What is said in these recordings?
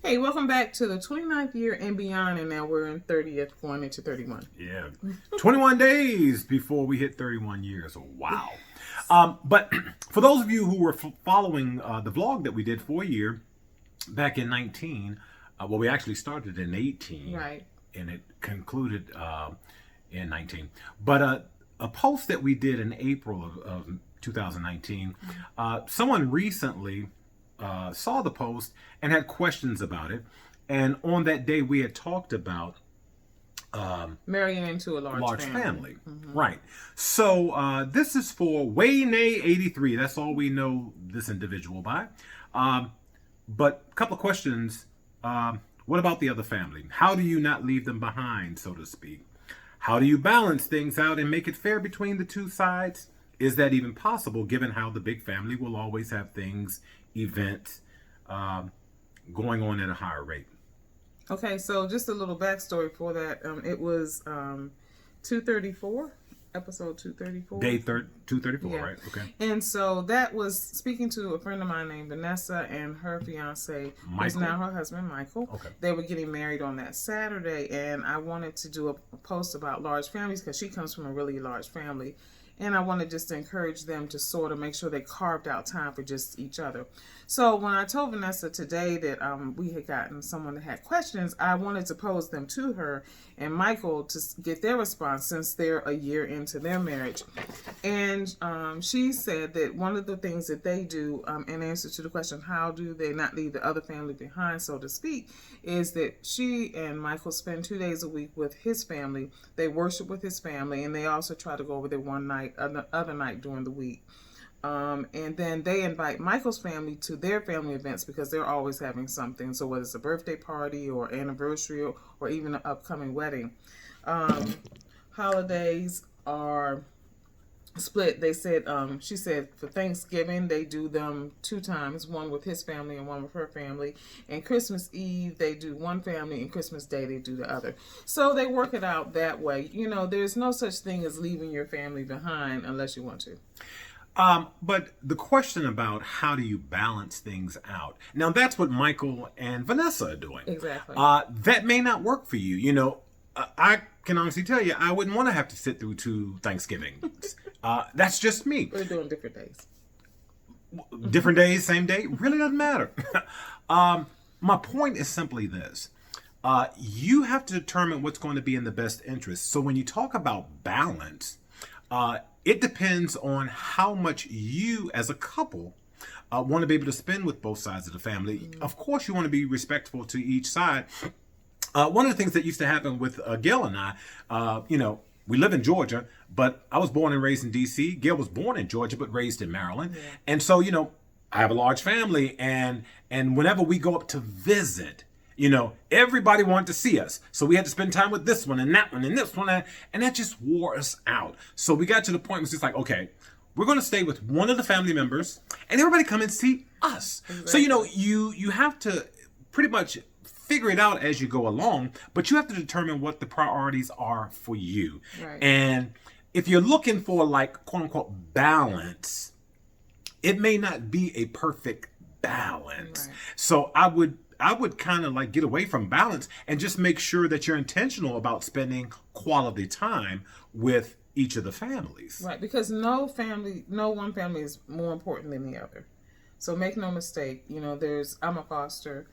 Hey, welcome back to the 29th year and beyond, and now we're in 30th, going into 31. Yeah. 21 days before we hit 31 years. Wow. But for those of you who were following the vlog that we did for a year back in 19, well, we actually started in 18. Right. And it concluded in 19. But a post that we did in April of 2019, someone recently saw the post and had questions about it. And on that day, we had talked about marrying into a large family. Mm-hmm. Right. So this is for wayNay83. That's all we know this individual by. But a couple of questions. What about the other family? How do you not leave them behind, so to speak? How do you balance things out and make it fair between the two sides? Is that even possible, given how the big family will always have things, events, going on at a higher rate? Okay, so just a little backstory for that. It was 234, episode 234. Day 234, yeah. Right? Okay. And so that was speaking to a friend of mine named Vanessa and her fiance, who's now her husband, Michael. Okay. They were getting married on that Saturday, and I wanted to do a post about large families because she comes from a really large family. And I wanted just to encourage them to sort of make sure they carved out time for just each other. So when I told Vanessa today that we had gotten someone that had questions, I wanted to pose them to her and Michael to get their response since they're a year into their marriage. And she said that one of the things that they do in answer to the question, how do they not leave the other family behind, so to speak, is that she and Michael spend 2 days a week with his family. They worship with his family, and they also try to go over there one night, other night during the week. And then they invite Michael's family to their family events because they're always having something. So whether it's a birthday party or anniversary or even an upcoming wedding. Holidays are split. They said, she said for Thanksgiving, they do them 2 times, one with his family and one with her family. And Christmas Eve, they do one family, and Christmas Day, they do the other. So they work it out that way. You know, there's no such thing as leaving your family behind unless you want to. But the question about how do you balance things out? Now, that's what Michael and Vanessa are doing. Exactly. That may not work for you. You know, I can honestly tell you, I wouldn't want to have to sit through 2 Thanksgivings. That's just me. We're doing different days. Different days, same day, really doesn't matter. My point is simply this. You have to determine what's going to be in the best interest. So when you talk about balance, it depends on how much you as a couple want to be able to spend with both sides of the family. Mm-hmm. Of course, you want to be respectful to each side. One of the things that used to happen with Gail and I, you know, we live in Georgia, but I was born and raised in D.C. Gail was born in Georgia, but raised in Maryland. Yeah. And so, you know, I have a large family, and whenever we go up to visit, you know, everybody wanted to see us. So we had to spend time with this one and that one and this one. And that just wore us out. So we got to the point where it's just like, okay, we're going to stay with one of the family members and everybody come and see us. Exactly. So, you know, you have to pretty much figure it out as you go along, but you have to determine what the priorities are for you. Right. And if you're looking for like, quote unquote, balance, it may not be a perfect balance. Right. So I would kind of like get away from balance and just make sure that you're intentional about spending quality time with each of the families. Right, because no one family is more important than the other. So make no mistake, you know, I'm a foster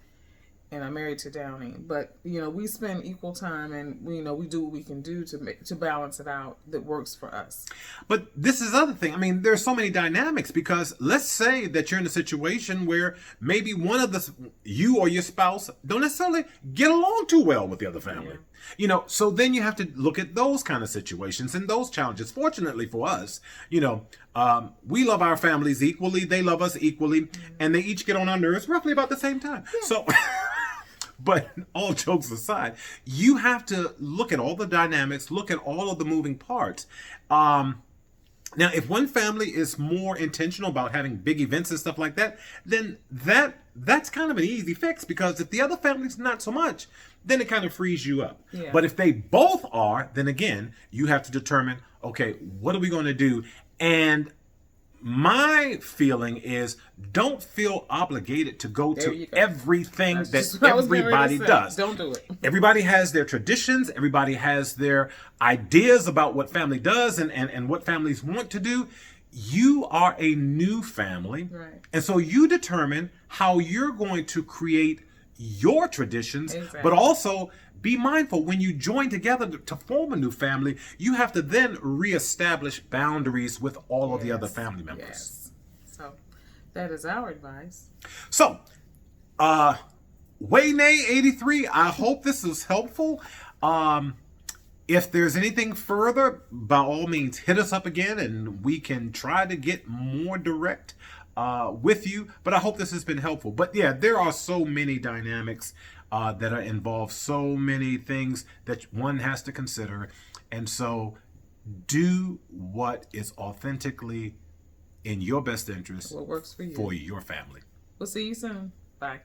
and I'm married to Downing, but you know, we spend equal time and we do what we can do to balance it out that works for us. But this is the other thing. I mean, there's so many dynamics because let's say that you're in a situation where maybe you or your spouse don't necessarily get along too well with the other family. Yeah. You know, so then you have to look at those kind of situations and those challenges. Fortunately for us, you know, we love our families equally. They love us equally, and they each get on our nerves roughly about the same time. Yeah. So. But all jokes aside, you have to look at all the dynamics, look at all of the moving parts. Now, if one family is more intentional about having big events and stuff like that, then that's kind of an easy fix because if the other family's not so much, then it kind of frees you up. Yeah. But if they both are, then again, you have to determine, okay, what are we going to do? And my feeling is don't feel obligated to go There to you go. everything That's that just what I was getting ready everybody to say. does. Don't do it. Everybody has their traditions. Everybody has their ideas about what family does and what families want to do. You are a new family. Right. And so you determine how you're going to create your traditions, Exactly. but also be mindful when you join together to form a new family, you have to then reestablish boundaries with all of the other family members. Yes. So that is our advice. So, wayNay83, I hope this is helpful. If there's anything further, by all means, hit us up again and we can try to get more direct with you. But I hope this has been helpful. But yeah, there are so many dynamics that are involved, so many things that one has to consider. And so do what is authentically in your best interest What works for you. for your family. We'll see you soon. Bye.